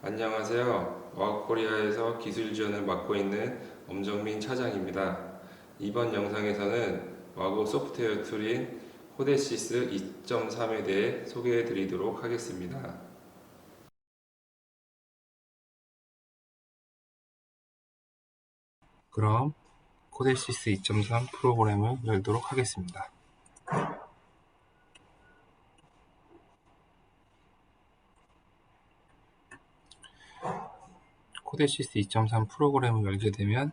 안녕하세요. 와우코리아에서 기술 지원을 맡고 있는 엄정민 차장입니다. 이번 영상에서는 와고 소프트웨어 툴인 코데시스 2.3에 대해 소개해 드리도록 하겠습니다. 그럼 코데시스 2.3 프로그램을 열도록 하겠습니다. 코데시스 2.3 프로그램을 열게 되면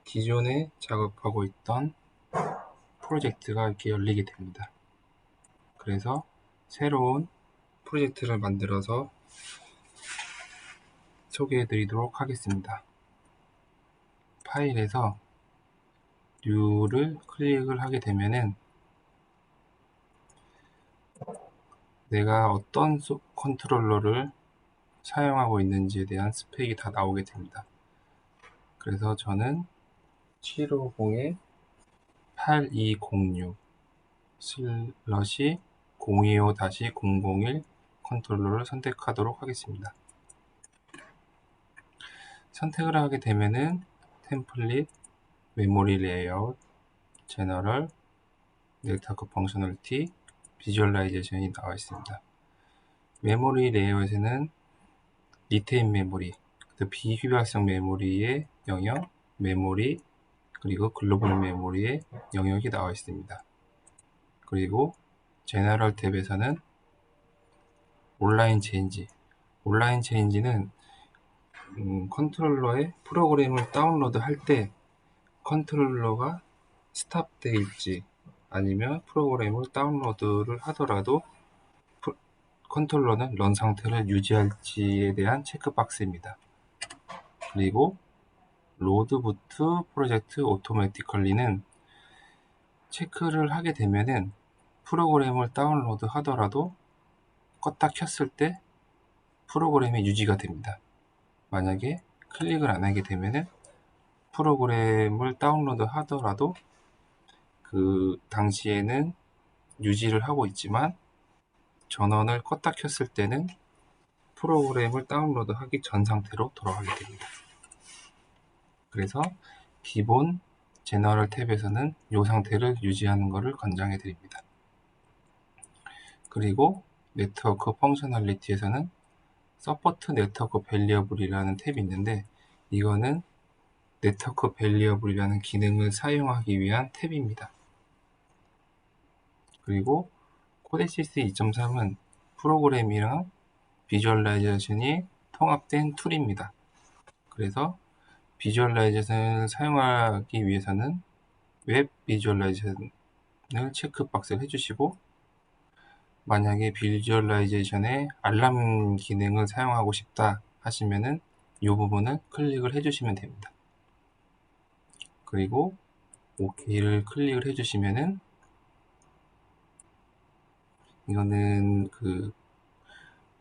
기존에 작업하고 있던 프로젝트가 이렇게 열리게 됩니다. 그래서 새로운 프로젝트를 만들어서 소개해 드리도록 하겠습니다. 파일에서 New를 클릭을 하게 되면은 내가 어떤 컨트롤러를 사용하고 있는지에 대한 스펙이 다 나오게 됩니다. 그래서 저는 750에 8206 슬러시 025-001 컨트롤러를 선택하도록 하겠습니다. 선택을 하게 되면은 템플릿, 메모리 레이아웃, 제너럴, 네트워크 펑셔널리티, 비주얼라이제이션이 나와 있습니다. 메모리 레이아웃에는 리테인 메모리, 비휘발성 메모리의 영역, 메모리, 그리고 글로벌 메모리의 영역이 나와 있습니다. 그리고 제너럴 탭에서는 온라인 체인지는 컨트롤러에 프로그램을 다운로드 할 때 컨트롤러가 스탑되어 있지 아니면 프로그램을 다운로드를 하더라도 컨트롤러는 런 상태를 유지할지에 대한 체크박스입니다. 그리고 로드 부트 프로젝트 오토매티컬리는 체크를 하게 되면은 프로그램을 다운로드 하더라도 껐다 켰을 때 프로그램이 유지가 됩니다. 만약에 클릭을 안 하게 되면은 프로그램을 다운로드 하더라도 그 당시에는 유지를 하고 있지만 전원을 껐다 켰을 때는 프로그램을 다운로드 하기 전 상태로 돌아가게 됩니다. 그래서 기본 제너럴 탭에서는 이 상태를 유지하는 것을 권장해 드립니다. 그리고 네트워크 펑셔널리티에서는 서포트 네트워크 밸리어블이라는 탭이 있는데 이거는 네트워크 밸리어블이라는 기능을 사용하기 위한 탭입니다. 그리고 코데시스 2.3은 프로그램이랑 비주얼라이제이션이 통합된 툴입니다. 그래서 비주얼라이제이션을 사용하기 위해서는 웹 비주얼라이제이션을 체크박스를 해주시고 만약에 비주얼라이제이션에 알람 기능을 사용하고 싶다 하시면은 이 부분을 클릭을 해주시면 됩니다. 그리고 OK를 클릭을 해주시면은 이거는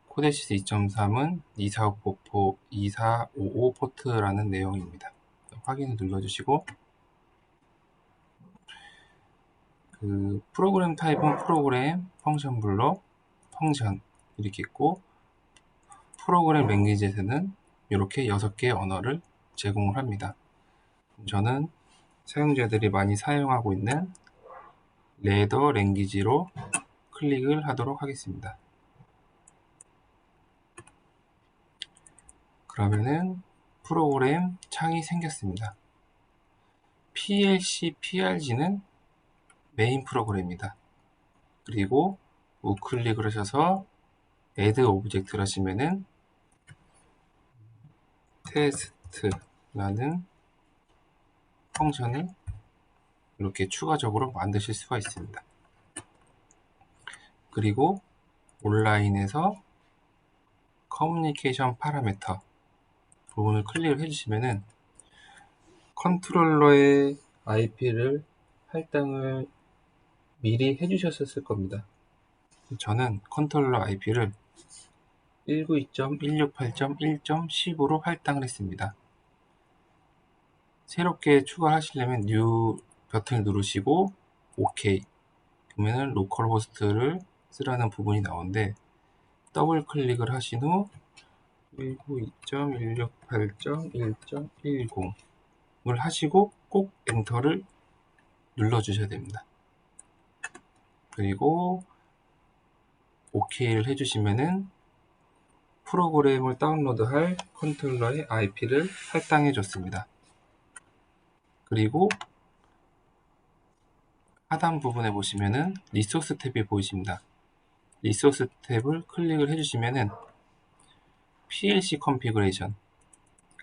코데시스 2.3은 2455 포트라는 내용입니다. 확인을 눌러주시고 프로그램 타입은 프로그램, 펑션 블록, 펑션 이렇게 있고 프로그램 랭귀지에서는 이렇게 6개의 언어를 제공을 합니다. 저는 사용자들이 많이 사용하고 있는 레더 랭귀지로 클릭을 하도록 하겠습니다. 그러면은 프로그램 창이 생겼습니다. PLC, PRG는 메인 프로그램입니다. 그리고 우클릭을 하셔서 add 오브젝트를 하시면은 테스트라는 펑션을 이렇게 추가적으로 만드실 수가 있습니다. 그리고 온라인에서 커뮤니케이션 파라미터 부분을 클릭을 해주시면은 컨트롤러의 IP를 할당을 미리 해주셨을 겁니다. 저는 컨트롤러 IP를 192.168.1.10으로 할당을 했습니다. 새롭게 추가하시려면 New 버튼을 누르시고 OK 그러면 로컬 호스트를 쓰라는 부분이 나오는데 더블 클릭을 하신 후 192.168.1.10을 하시고 꼭 엔터를 눌러주셔야 됩니다. 그리고 OK를 해주시면은 프로그램을 다운로드할 컨트롤러의 IP를 할당해 줬습니다. 그리고 하단 부분에 보시면은 리소스 탭이 보이십니다. 리소스 탭을 클릭을 해주시면은 PLC 컨피그레이션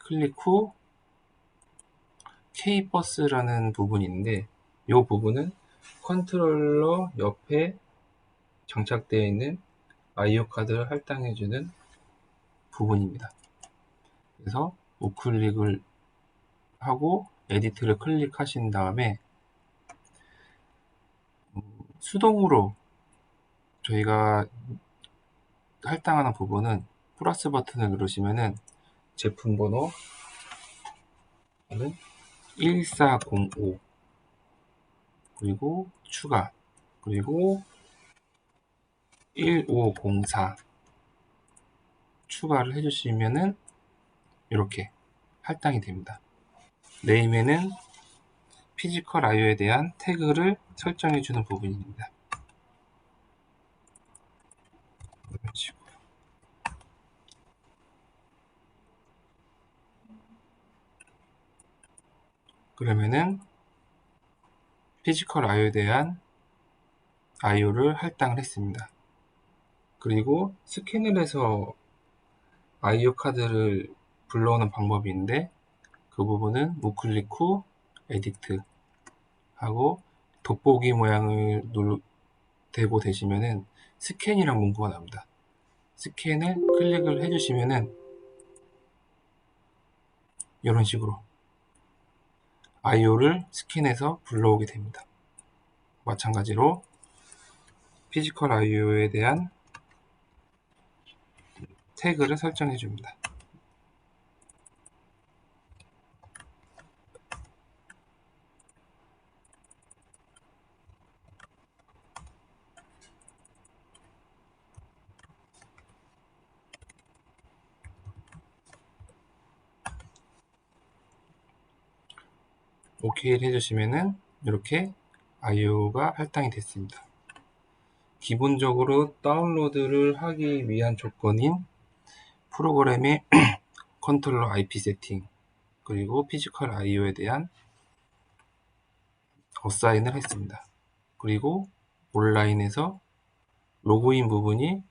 클릭 후 K버스라는 부분이 있는데 이 부분은 컨트롤러 옆에 장착되어 있는 IO 카드를 할당해주는 부분입니다. 그래서 우클릭을 하고 에디트를 클릭하신 다음에 수동으로 저희가 할당하는 부분은 플러스 버튼을 누르시면은 제품 번호는 1405 그리고 추가 그리고 1504 추가를 해주시면은 이렇게 할당이 됩니다. 네임에는 피지컬 IO에 대한 태그를 설정해주는 부분입니다. 이런 식으로. 그러면은 피지컬 IO에 대한 IO를 할당을 했습니다. 그리고 스캔을 해서 IO 카드를 불러오는 방법이 있는데 그 부분은 우클릭 후 에디트 하고 돋보기 모양을 대고 되시면은 스캔이란 문구가 나옵니다. 스캔을 클릭을 해주시면은 이런 식으로 IO를 스캔해서 불러오게 됩니다. 마찬가지로 피지컬 IO에 대한 태그를 설정해 줍니다. OK를 해주시면은 이렇게 IO가 할당이 됐습니다. 기본적으로 다운로드를 하기 위한 조건인 프로그램의 컨트롤러 IP 세팅 그리고 피지컬 IO에 대한 어사인을 했습니다. 그리고 온라인에서 로그인 부분이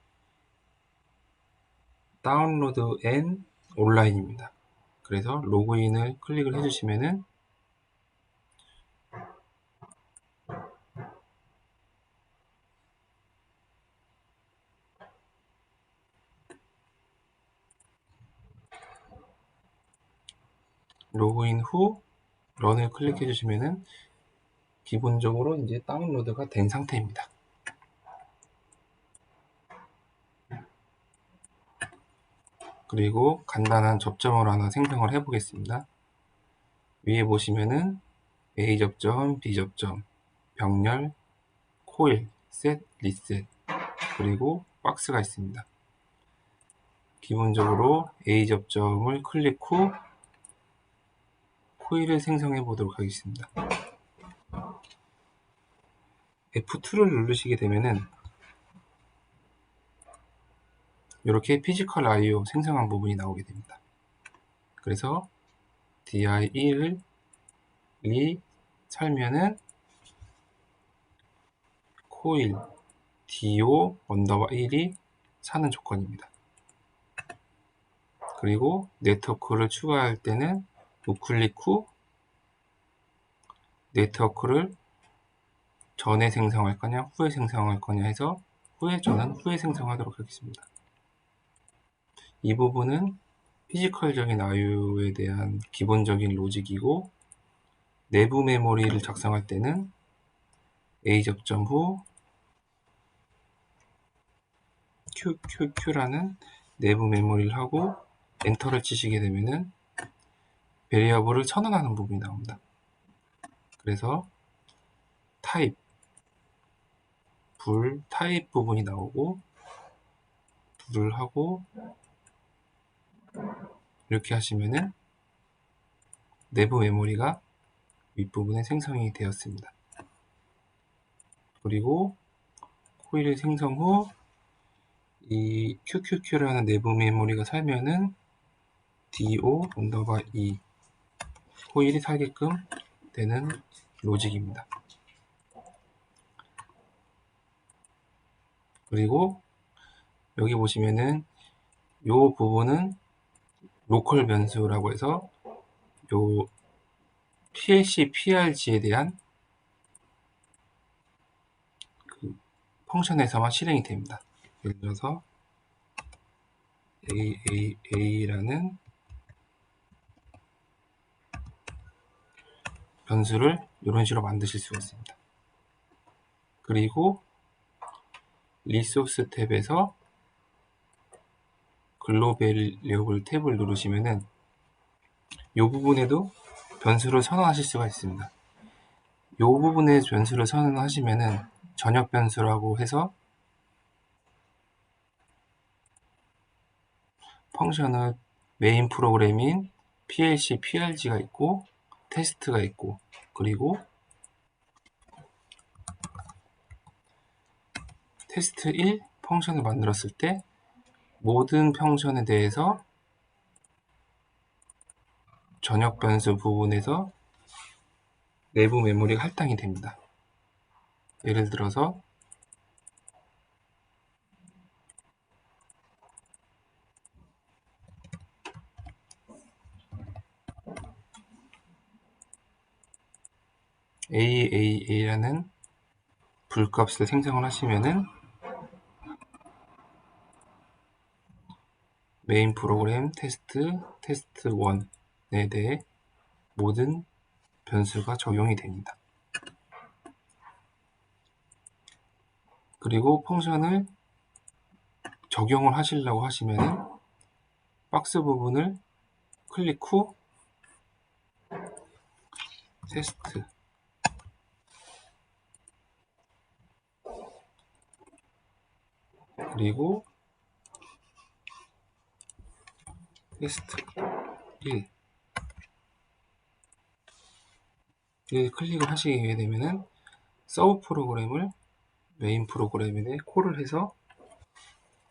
다운로드 앤 온라인입니다. 그래서 로그인을 클릭을 해주시면은 로그인 후 런을 클릭해 주시면은 기본적으로 이제 다운로드가 된 상태입니다. 그리고 간단한 접점을 하나 생성을 해 보겠습니다. 위에 보시면은 A 접점, B 접점, 병렬, 코일, 셋, 리셋 그리고 박스가 있습니다. 기본적으로 A 접점을 클릭 후 코일을 생성해 보도록 하겠습니다. F2를 누르시게 되면은 이렇게 피지컬 IO 생성한 부분이 나오게 됩니다. 그래서 DI1이 살면은 코일 DO 언더바 1이 사는 조건입니다. 그리고 네트워크를 추가할 때는 우클릭 후 네트워크를 전에 생성할 거냐 후에 생성할 거냐 해서 저는 후에 생성하도록 하겠습니다. 이 부분은 피지컬적인 IO에 대한 기본적인 로직이고 내부 메모리를 작성할 때는 A 접점 후 QQQ라는 내부 메모리를 하고 엔터를 치시게 되면은 베리어블을 선언하는 부분이 나옵니다. 그래서 타입, 불, 타입 부분이 나오고 불을 하고 이렇게 하시면은 내부 메모리가 윗부분에 생성이 되었습니다. 그리고 코일을 생성 후 이 QQQ라는 내부 메모리가 살면은 DO_E 코일이 살게끔 되는 로직입니다. 그리고 여기 보시면은 이 부분은 로컬 변수라고 해서 요 PLC, PRG에 대한 그 펑션에서만 실행이 됩니다. 예를 들어서 AAA라는 변수를 이런 식으로 만드실 수가 있습니다. 그리고 리소스 탭에서 글로벌 레벨 탭을 누르시면은 이 부분에도 변수를 선언하실 수가 있습니다. 이 부분에 변수를 선언하시면은 전역 변수라고 해서 펑션은 메인 프로그램인 PLC, PRG가 있고 테스트가 있고 그리고 테스트 1 펑션을 만들었을 때 모든 펑션에 대해서 전역 변수 부분에서 내부 메모리가 할당이 됩니다. 예를 들어서 AAA라는 불값을 생성을 하시면은 메인 프로그램 테스트 1에 대해 모든 변수가 적용이 됩니다. 그리고 펑션을 적용을 하시려고 하시면은 박스 부분을 클릭 후 테스트 그리고 테스트 1을 클릭을 하시게 되면은 서브 프로그램을 메인 프로그램에 콜을 해서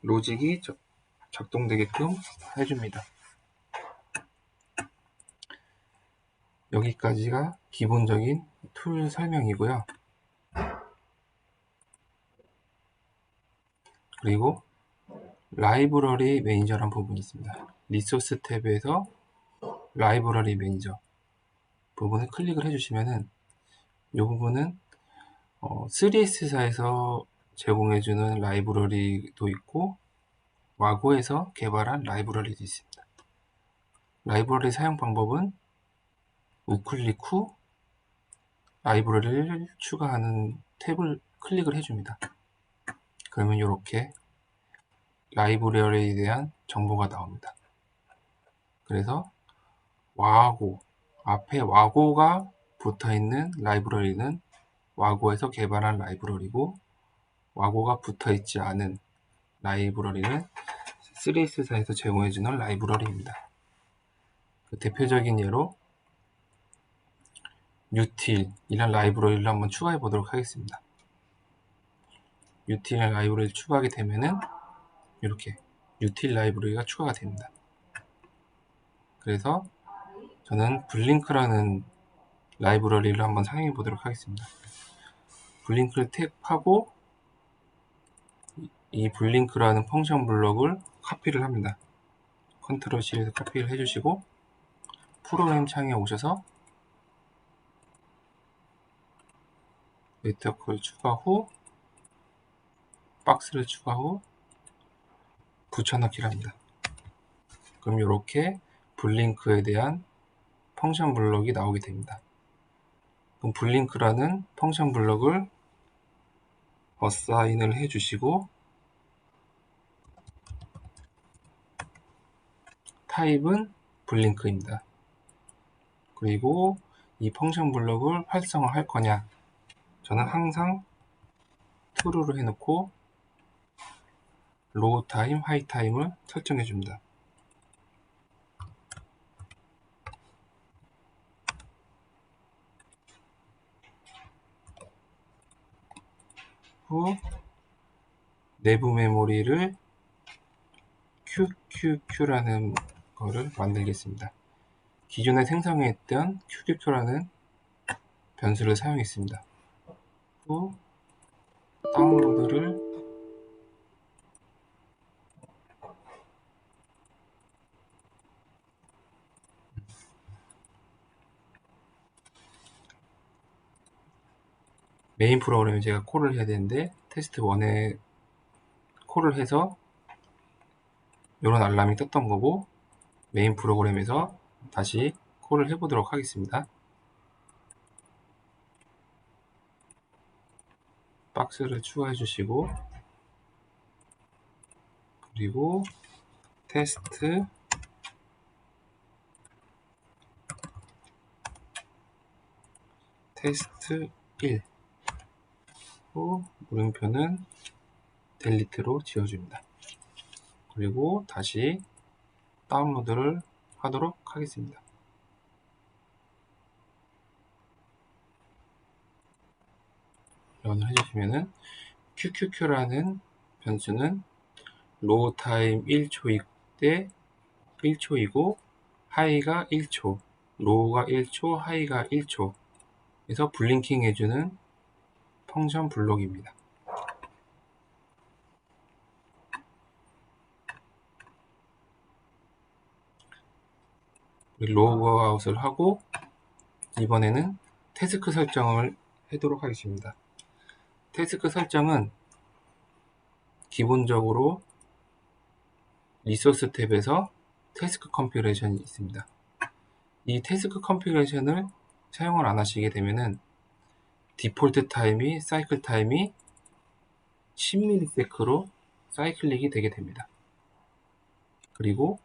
로직이 작동되게끔 해줍니다. 여기까지가 기본적인 툴 설명이고요. 그리고 라이브러리 매니저라는 부분이 있습니다. 리소스 탭에서 라이브러리 매니저 부분을 클릭을 해주시면은 이 부분은 3S사에서 제공해주는 라이브러리도 있고 와고에서 개발한 라이브러리도 있습니다. 라이브러리 사용 방법은 우클릭 후 라이브러리를 추가하는 탭을 클릭을 해줍니다. 그러면 이렇게 라이브러리에 대한 정보가 나옵니다. 그래서 와고 앞에 와고가 붙어있는 라이브러리는 와고에서 개발한 라이브러리고 와고가 붙어있지 않은 라이브러리는 3S사에서 제공해주는 라이브러리입니다. 그 대표적인 예로 util이란 라이브러리를 한번 추가해 보도록 하겠습니다. util이란 라이브러리를 추가하게 되면은 이렇게 util 라이브러리가 추가가 됩니다. 그래서 저는 블링크라는 라이브러리를 한번 사용해 보도록 하겠습니다. 블링크를 탭하고 이 블링크라는 펑션 블럭을 카피를 합니다. 컨트롤 C에서 카피를 해주시고 프로그램 창에 오셔서 네트워크를 추가 후 박스를 추가 후 붙여넣기를 합니다. 그럼 이렇게 블링크에 대한 펑션 블럭이 나오게 됩니다. 그럼 블링크라는 펑션 블럭을 어사인을 해주시고 타입은 블링크입니다. 그리고 이 펑션 블럭을 활성화할 거냐 저는 항상 true로 해놓고 로우 타임, 하이 타임을 설정해 줍니다. 후 내부 메모리를 QQQ라는 거를 만들겠습니다. 기존에 생성했던 QQQ라는 변수를 사용했습니다. 후 다운로드를 메인 프로그램에 제가 콜을 해야 되는데 테스트 1에 콜을 해서 이런 알람이 떴던 거고, 메인 프로그램에서 다시 콜을 해보도록 하겠습니다. 박스를 추가해 주시고, 그리고 테스트 1 후 물음표는 델리트로 지워줍니다. 그리고 다시 다운로드를 하도록 하겠습니다. 런을 해주시면은 QQQ라는 변수는 로우 타임 1초 때 1초이고 하이가 1초, 로우가 1초, 하이가 1초 에서 블링킹 해주는 펑션 블록입니다. 로그아웃을 하고 이번에는 태스크 설정을 하도록 하겠습니다. 태스크 설정은 기본적으로 리소스 탭에서 태스크 컨피그레이션이 있습니다. 이 태스크 컨피그레이션을 사용을 안 하시게 되면은 디폴트 타임이 사이클 타임이 10ms로 사이클릭이 되게 됩니다. 그리고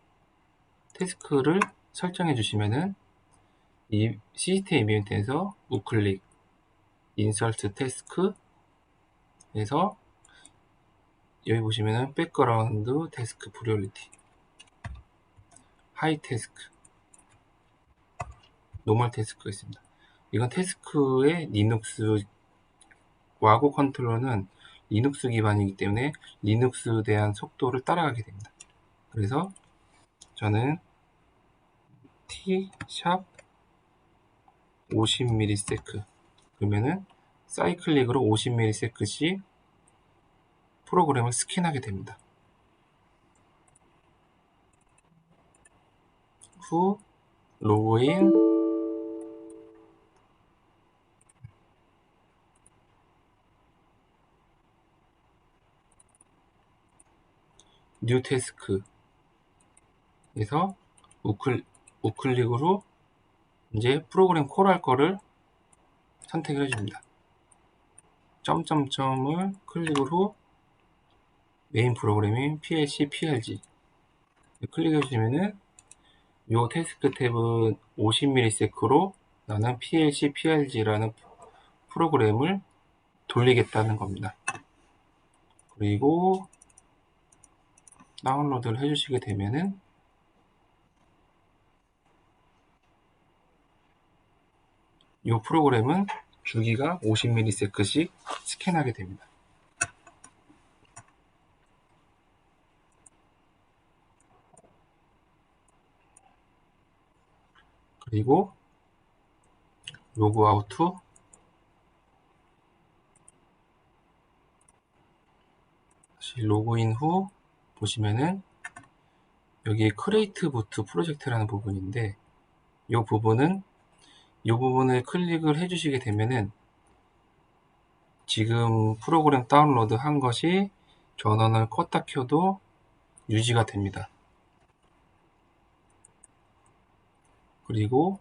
태스크를 설정해 주시면은 이 시스템 이벤트에서 우클릭 인설트 태스크에서 여기 보시면은 백그라운드 태스크 프리오리티, 하이 태스크, 노멀 태스크가 있습니다. 이건 태스크의 리눅스 와고 컨트롤러는 리눅스 기반이기 때문에 리눅스에 대한 속도를 따라가게 됩니다. 그래서 저는 T 샵 50ms 그러면은 사이클릭으로 50ms씩 프로그램을 스캔하게 됩니다. 후 로그인 뉴 태스크에서 우클릭으로 이제 프로그램 콜할 거를 선택을 해줍니다. 점점점을 클릭을 후 메인 프로그램인 PLC, PLG 클릭해 주시면은 이 태스크 탭은 50ms로 나는 PLC, PLG라는 프로그램을 돌리겠다는 겁니다. 그리고 다운로드를 해주시게 되면은 이 프로그램은 주기가 50ms씩 스캔하게 됩니다. 그리고 로그아웃 후 다시 로그인 후 보시면은 여기 크레이트 부트 프로젝트라는 부분인데 이 부분을 클릭을 해주시게 되면은 지금 프로그램 다운로드 한 것이 전원을 껐다 켜도 유지가 됩니다. 그리고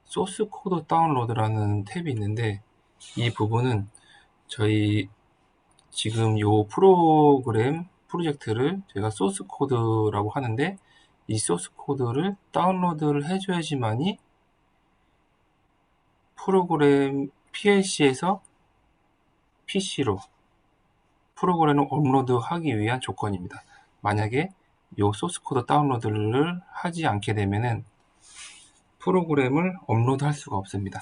소스 코드 다운로드라는 탭이 있는데 이 부분은 저희 지금 이 프로그램 프로젝트를 제가 소스 코드라고 하는데 이 소스 코드를 다운로드를 해줘야지만이 프로그램 PLC에서 PC로 프로그램을 업로드하기 위한 조건입니다. 만약에 이 소스 코드 다운로드를 하지 않게 되면은 프로그램을 업로드할 수가 없습니다.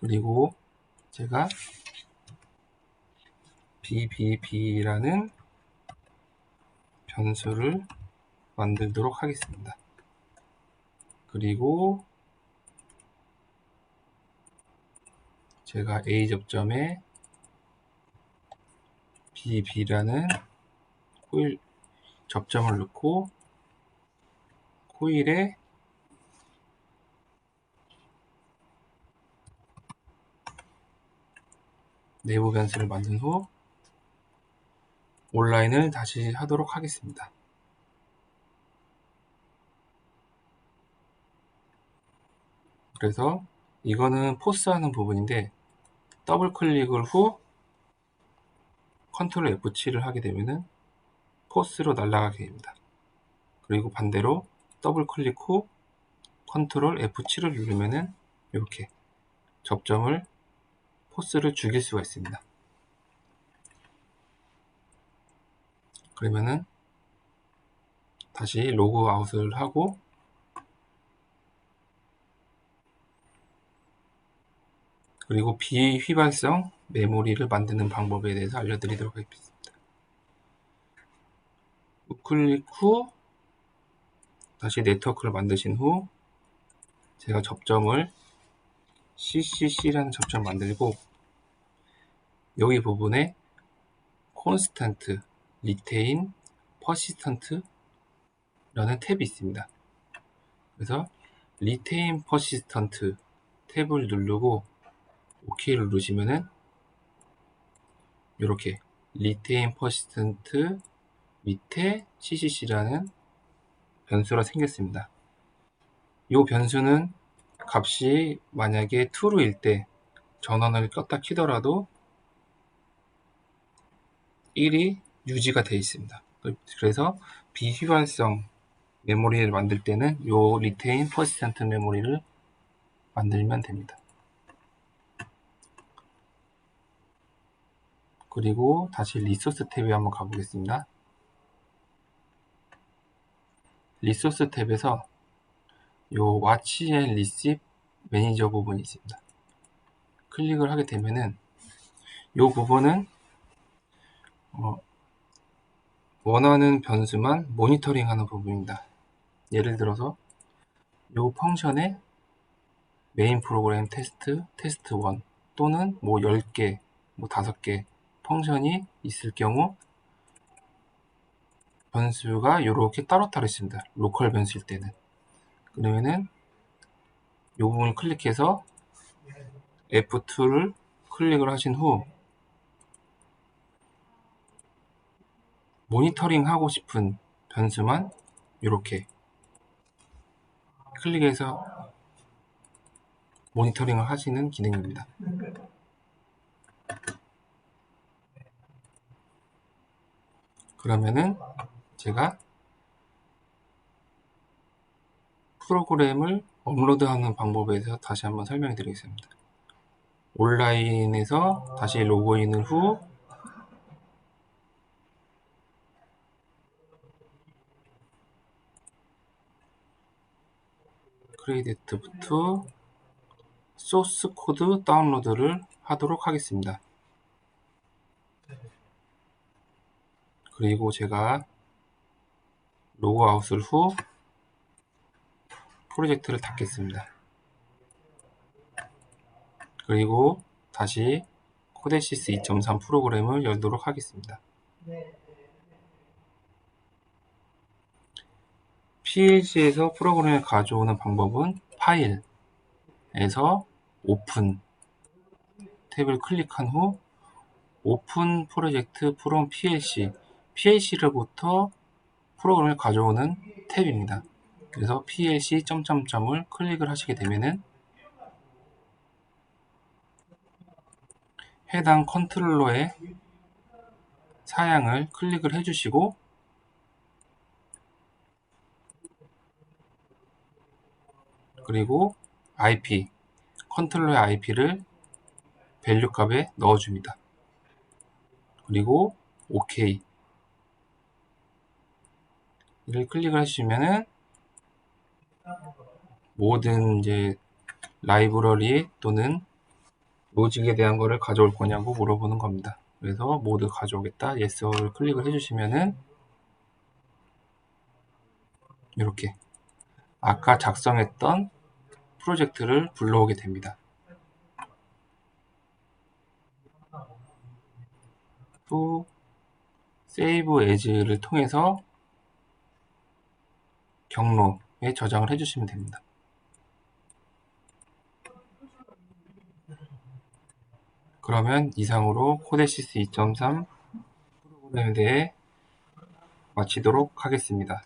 그리고 제가 BBB라는 변수를 만들도록 하겠습니다. 그리고 제가 A 접점에 BB라는 코일 접점을 넣고 코일에 내부 변수를 만든 후 온라인을 다시 하도록 하겠습니다. 그래서 이거는 포스하는 부분인데 더블 클릭을 후 컨트롤 F7을 하게 되면은 포스로 날아가게 됩니다. 그리고 반대로 더블 클릭 후 컨트롤 F7을 누르면은 이렇게 접점을 포스를 죽일 수가 있습니다. 그러면은 다시 로그 아웃을 하고 그리고 비휘발성 메모리를 만드는 방법에 대해서 알려드리도록 하겠습니다. 우클릭 후 다시 네트워크를 만드신 후 제가 접점을 CCC라는 접점 만들고 여기 부분에 콘스턴트, 리테인, 퍼시스턴트 라는 탭이 있습니다. 그래서 리테인 퍼시스턴트 탭을 누르고 OK를 누르시면은 이렇게 리테인 퍼시스턴트 밑에 CCC라는 변수가 생겼습니다. 이 변수는 값이 만약에 true일 때 전원을 껐다 키더라도 1이 유지가 되어 있습니다. 그래서 비휘발성 메모리를 만들 때는 이 리테인 퍼시스턴트 메모리를 만들면 됩니다. 그리고 다시 리소스 탭에 한번 가보겠습니다. 리소스 탭에서 요 Watch and Receive 매니저 부분이 있습니다. 클릭을 하게 되면은 요 부분은 원하는 변수만 모니터링 하는 부분입니다. 예를 들어서 요 펑션에 메인 프로그램 테스트, 테스트 1 또는 뭐 10개, 뭐 5개 펑션이 있을 경우 변수가 이렇게 따로따로 있습니다. 로컬 변수일 때는. 그러면은 이 부분을 클릭해서 F2를 클릭을 하신 후 모니터링 하고 싶은 변수만 이렇게 클릭해서 모니터링을 하시는 기능입니다. 그러면은 제가 프로그램을 업로드하는 방법에 대해서 다시 한번 설명해 드리겠습니다. 온라인에서 다시 로그인을 후 크레디트부터 소스 코드 다운로드를 하도록 하겠습니다. 그리고 제가 로그아웃을 후 프로젝트를 닫겠습니다. 그리고 다시 코데시스 2.3 프로그램을 열도록 하겠습니다. PLC에서 프로그램을 가져오는 방법은 파일에서 오픈 탭을 클릭한 후 오픈 프로젝트 프롬 PLC PLC로부터 프로그램을 가져오는 탭입니다. 그래서 PLC 점점점을 클릭을 하시게 되면은 해당 컨트롤러의 사양을 클릭을 해주시고 그리고 IP 컨트롤러의 IP를 밸류 값에 넣어줍니다. 그리고 OK 이를 클릭을 해주시면은 모든 이제 라이브러리 또는 로직에 대한 거를 가져올 거냐고 물어보는 겁니다. 그래서 모두 가져오겠다. Yes를 클릭을 해주시면은 이렇게 아까 작성했던 프로젝트를 불러오게 됩니다. 또 Save As를 통해서 경로에 저장을 해주시면 됩니다. 그러면 이상으로 코데시스 2.3 프로그램에 대해 마치도록 하겠습니다.